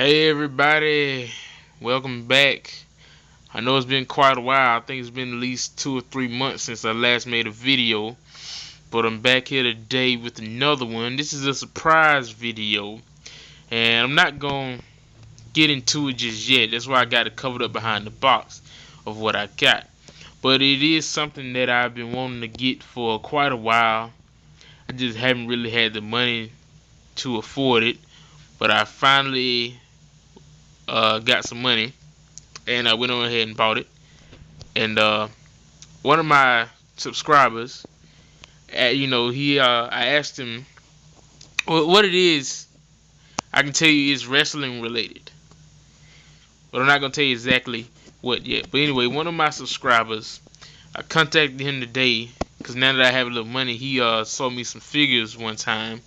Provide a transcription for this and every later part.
Hey everybody, welcome back. I know it's been quite a while. I think it's been at least 2 or 3 months since I last made a video, but I'm back here today with another one. This is a surprise video, and I'm not gonna get into it just yet. That's why I got it covered up behind the box of what I got. But it is something that I've been wanting to get for quite a while. I just haven't really had the money to afford it, but I finally got some money and I went on ahead and bought it. And one of my subscribers, I asked him what it is. I can tell you it's wrestling related, but I'm not gonna tell you exactly what yet. But anyway, one of my subscribers, I contacted him today because now that I have a little money, he sold me some figures one time,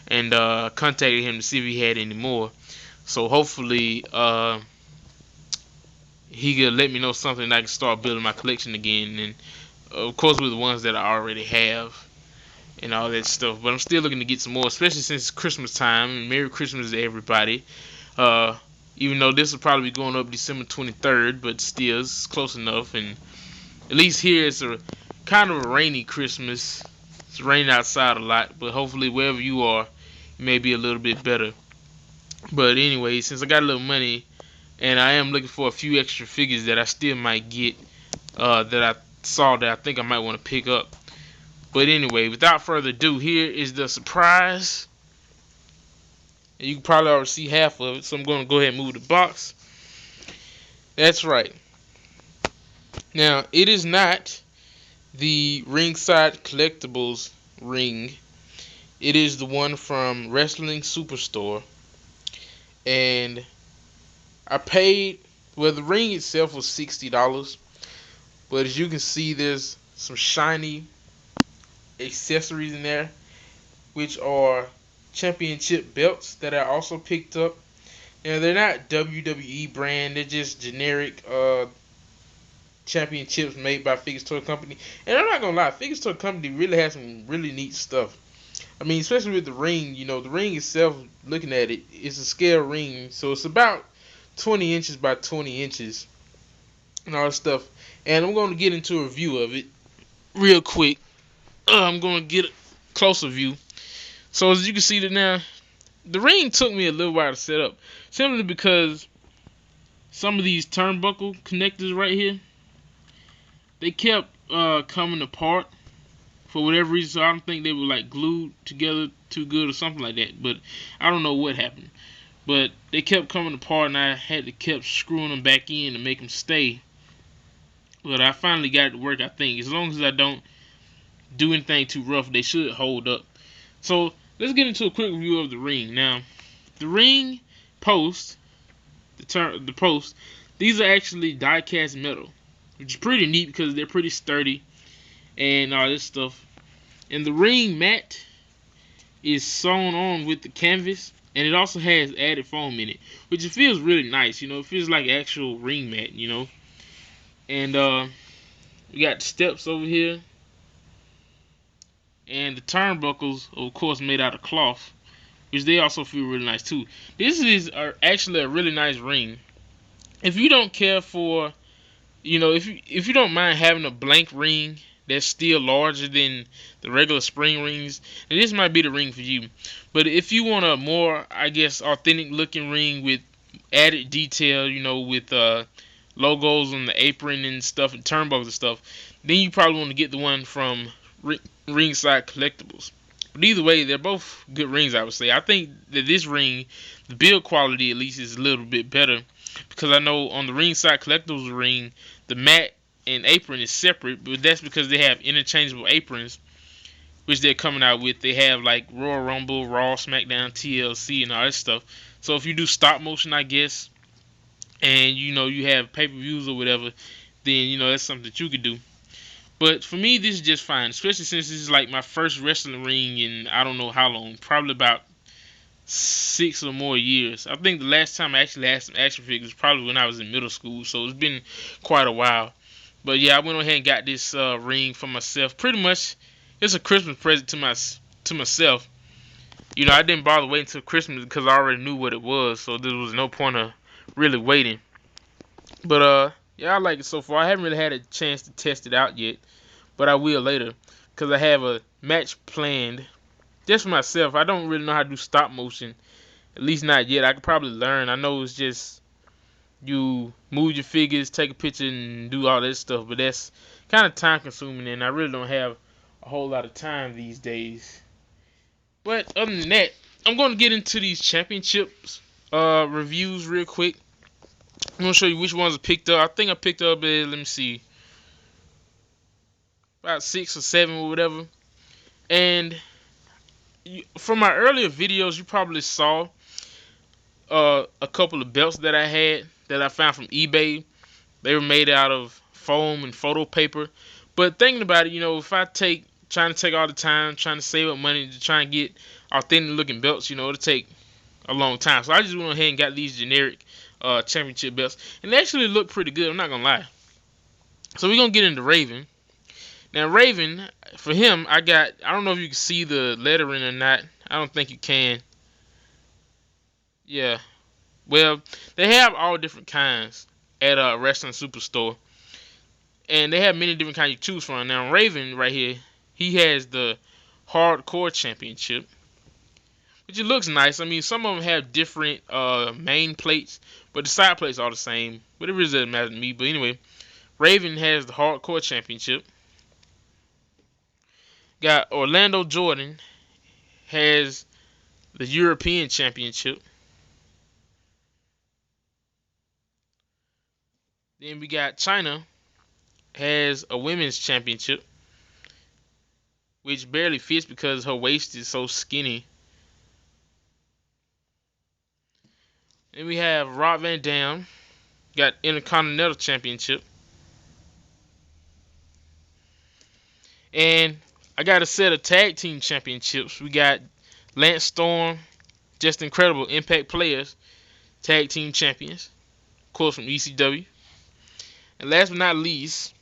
and contacted him to see if he had any more. So hopefully, he could let me know something and I can start building my collection again. And of course, with the ones that I already have and all that stuff. But I'm still looking to get some more, especially since it's Christmas time. And Merry Christmas to everybody. Uh, Even though this will probably be going up December 23rd, but still, it's close enough. And at least here it's a kind of a rainy Christmas. It's raining outside a lot, but hopefully wherever you are, it may be a little bit better. But anyway, since I got a little money, and I am looking for a few extra figures that I still might get, that I saw that I think I might want to pick up. But anyway, without further ado, here is the surprise. And you can probably already see half of it, so I'm going to go ahead and move the box. That's right. Now, it is not the Ringside Collectibles ring. It is the one from Wrestling Superstore. And I paid, well, the ring itself was $60, but as you can see, there's some shiny accessories in there, which are championship belts that I also picked up. Now, they're not WWE brand, they're just generic championships made by Figures Toy Company. And I'm not gonna lie, Figures Toy Company really has some really neat stuff. I mean, especially with the ring, the ring itself, looking at it, it's a scale ring, so it's about 20 inches by 20 inches and all that stuff. And I'm going to get into a review of it real quick. I'm going to get a closer view. So as you can see now, the ring took me a little while to set up, simply because some of these turnbuckle connectors right here, they kept coming apart for whatever reason. So I don't think they were like glued together too good or something like that, but I don't know what happened. But they kept coming apart, and I had to keep screwing them back in to make them stay. But I finally got it to work, I think. As long as I don't do anything too rough, they should hold up. So let's get into a quick review of the ring. Now, the ring post, the post, these are actually die-cast metal, which is pretty neat because they're pretty sturdy and all this stuff. And the ring mat is sewn on with the canvas. And it also has added foam in it, which it feels really nice. It feels like actual ring mat, And we got the steps over here. And the turnbuckles, of course, made out of cloth, which they also feel really nice too. This is actually a really nice ring. If you don't care for, if you don't mind having a blank ring that's still larger than the regular spring rings, then this might be the ring for you. But if you want a more, I guess, authentic looking ring with added detail, with logos on the apron and stuff and turnbuckles and stuff, then you probably want to get the one from Ringside Collectibles. But either way, they're both good rings, I would say. I think that this ring, the build quality at least, is a little bit better, because I know on the Ringside Collectibles ring, the mat and apron is separate, but that's because they have interchangeable aprons, which they're coming out with. They have like Royal Rumble, Raw, SmackDown, TLC, and all that stuff. So if you do stop motion, I guess, and you have pay-per-views or whatever, then that's something that you could do. But for me, this is just fine, especially since this is like my first wrestling ring in I don't know how long, probably about 6 or more years. I think the last time I actually had some action figures was probably when I was in middle school, so it's been quite a while. But yeah, I went ahead and got this ring for myself. Pretty much, it's a Christmas present to myself. I didn't bother waiting until Christmas because I already knew what it was, so there was no point of really waiting. But yeah, I like it so far. I haven't really had a chance to test it out yet, but I will later because I have a match planned just for myself. I don't really know how to do stop motion, at least not yet. I could probably learn. I know it's just you move your figures, take a picture, and do all that stuff, but that's kind of time consuming, and I really don't have a whole lot of time these days. But other than that, I'm going to get into these championships reviews real quick. I'm going to show you which ones I picked up. I think I picked up, let me see, about 6 or 7 or whatever. And from my earlier videos, you probably saw a couple of belts that I had that I found from eBay. They were made out of foam and photo paper. But thinking about it, if I trying to take all the time, trying to save up money to try and get authentic looking belts, it'll take a long time. So I just went ahead and got these generic championship belts. And they actually look pretty good, I'm not going to lie. So we're going to get into Raven. Now Raven, for him, I don't know if you can see the lettering or not. I don't think you can. Yeah. Well, they have all different kinds at Wrestling Superstore. And they have many different kinds you choose from. Now Raven right here, he has the Hardcore Championship, which it looks nice. I mean, some of them have different main plates, but the side plates are the same. But it really doesn't matter to me. But anyway, Raven has the Hardcore Championship. Got Orlando Jordan has the European Championship. Then we got China has a Women's Championship, which barely fits because her waist is so skinny. Then we have Rob Van Dam, got Intercontinental Championship. And I got a set of Tag Team Championships. We got Lance Storm, Just Incredible Impact Players, Tag Team Champions, of course from ECW. And last but not least,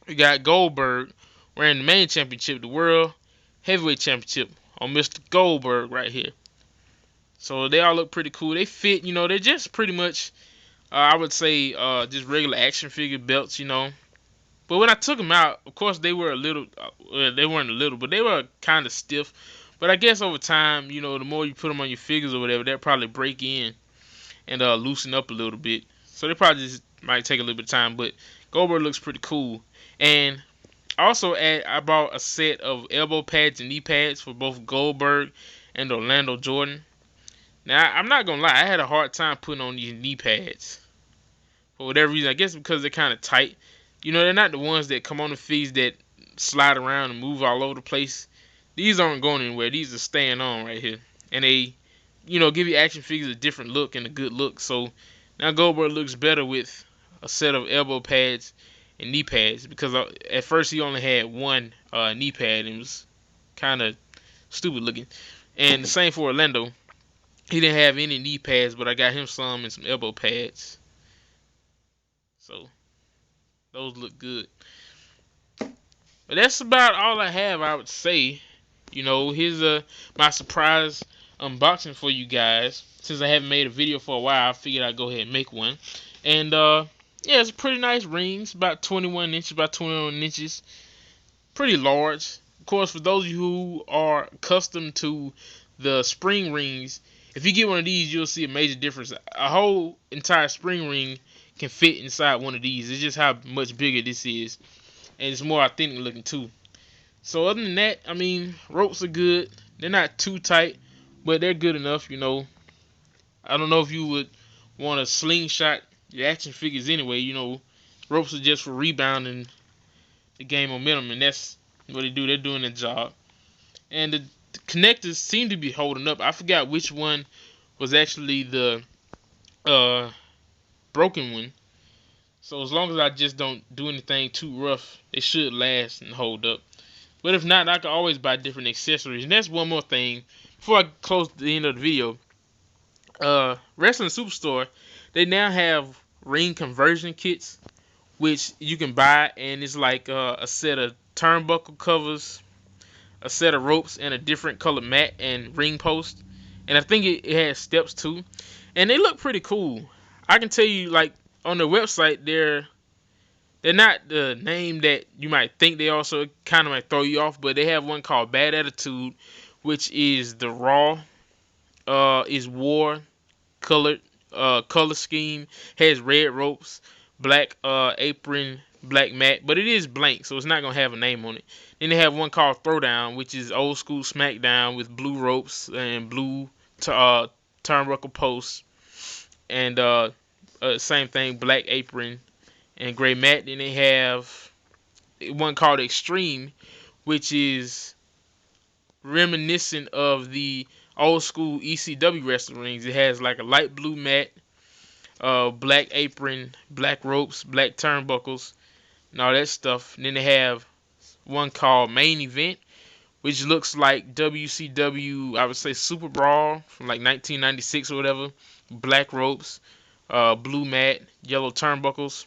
we got Goldberg wearing the main championship, the World Heavyweight Championship, on Mr. Goldberg right here. So they all look pretty cool. They fit, they're just pretty much, I would say, just regular action figure belts, But when I took them out, of course they were they weren't a little, but they were kind of stiff. But I guess over time, the more you put them on your figures or whatever, they'll probably break in and loosen up a little bit. So they probably just might take a little bit of time, but Goldberg looks pretty cool. And also I bought a set of elbow pads and knee pads for both Goldberg and Orlando Jordan. Now, I'm not going to lie, I had a hard time putting on these knee pads. For whatever reason, I guess because they're kind of tight. They're not the ones that come on the feeds that slide around and move all over the place. These aren't going anywhere. These are staying on right here. And they, give you action figures a different look and a good look. So now Goldberg looks better with a set of elbow pads and knee pads. Because at first he only had one knee pad and it was kind of stupid looking. And the same for Orlando. He didn't have any knee pads, but I got him some and some elbow pads. So those look good. But that's about all I have, I would say. Here's my surprise unboxing for you guys. Since I haven't made a video for a while, I figured I'd go ahead and make one. And yeah, it's a pretty nice ring. It's about 21 inches by 21 inches. Pretty large. Of course, for those of you who are accustomed to the spring rings, if you get one of these, you'll see a major difference. A whole entire spring ring can fit inside one of these. It's just how much bigger this is. And it's more authentic looking too. So other than that, I mean, ropes are good. They're not too tight, but they're good enough, I don't know if you would want to slingshot your action figures anyway. Ropes are just for rebounding the game momentum, and that's what they do. They're doing their job. And the connectors seem to be holding up. I forgot which one was actually the broken one. So as long as I just don't do anything too rough, they should last and hold up. But if not, I can always buy different accessories. And that's one more thing. Before I close the end of the video, Wrestling Superstore, they now have ring conversion kits, which you can buy, and it's like a set of turnbuckle covers, a set of ropes and a different color mat and ring post, and I think it has steps too, and they look pretty cool. I can tell you, like, on their website, they're not the name that you might think they are, so it kind of might throw you off. But they have one called Bad Attitude, which is the raw, is war colored, color scheme, has red ropes, black apron, black mat, but it is blank, so it's not gonna have a name on it. Then they have one called Throwdown, which is old school SmackDown with blue ropes and blue turnbuckle posts, and same thing, black apron and gray mat. Then they have one called Extreme, which is reminiscent of the old school ECW wrestling rings. It has like a light blue mat, black apron, black ropes, black turnbuckles, and all that stuff. And then they have one called Main Event, which looks like WCW, I would say Super Brawl from like 1996 or whatever. Black ropes, blue mat, yellow turnbuckles.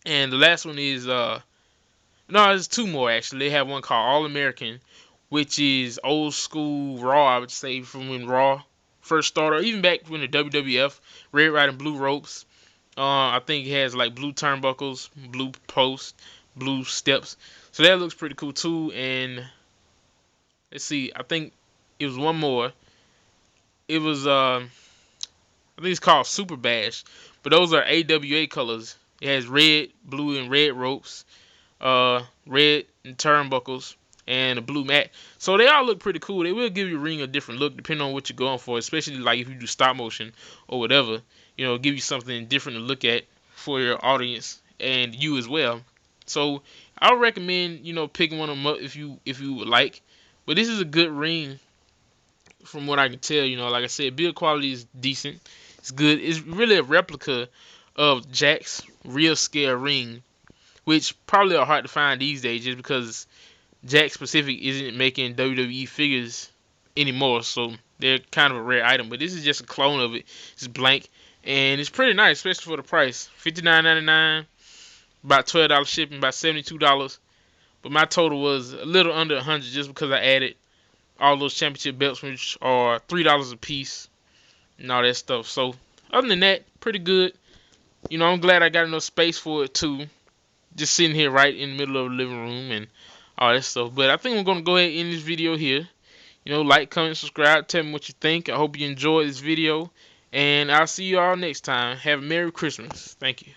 And the last one is no, there's two more actually. They have one called All American, which is old school Raw, I would say, from when Raw first started, or even back when the WWF, red, white, and blue ropes. I think it has like blue turnbuckles, blue posts, blue steps. So that looks pretty cool too. And let's see, I think it was one more. It was I think it's called Super Bash, but those are AWA colors. It has red, blue, and red ropes, red and turnbuckles, and a blue mat. So they all look pretty cool. They will give your ring a different look depending on what you're going for, especially like if you do stop motion or whatever. Give you something different to look at for your audience and you as well. So I would recommend picking one of them up if you would like. But this is a good ring from what I can tell. Like I said, build quality is decent. It's good. It's really a replica of Jakks real scale ring, which probably are hard to find these days just because Jakks Pacific isn't making WWE figures anymore, so they're kind of a rare item. But this is just a clone of it. It's blank, and it's pretty nice, especially for the price. $59.99, about $12 shipping, about $72. But my total was a little under $100 just because I added all those championship belts, which are $3 a piece, and all that stuff. So other than that, pretty good. I'm glad I got enough space for it too. Just sitting here right in the middle of the living room and all that stuff. But I think I'm going to go ahead and end this video here. Like, comment, subscribe, tell me what you think. I hope you enjoyed this video, and I'll see you all next time. Have a Merry Christmas. Thank you.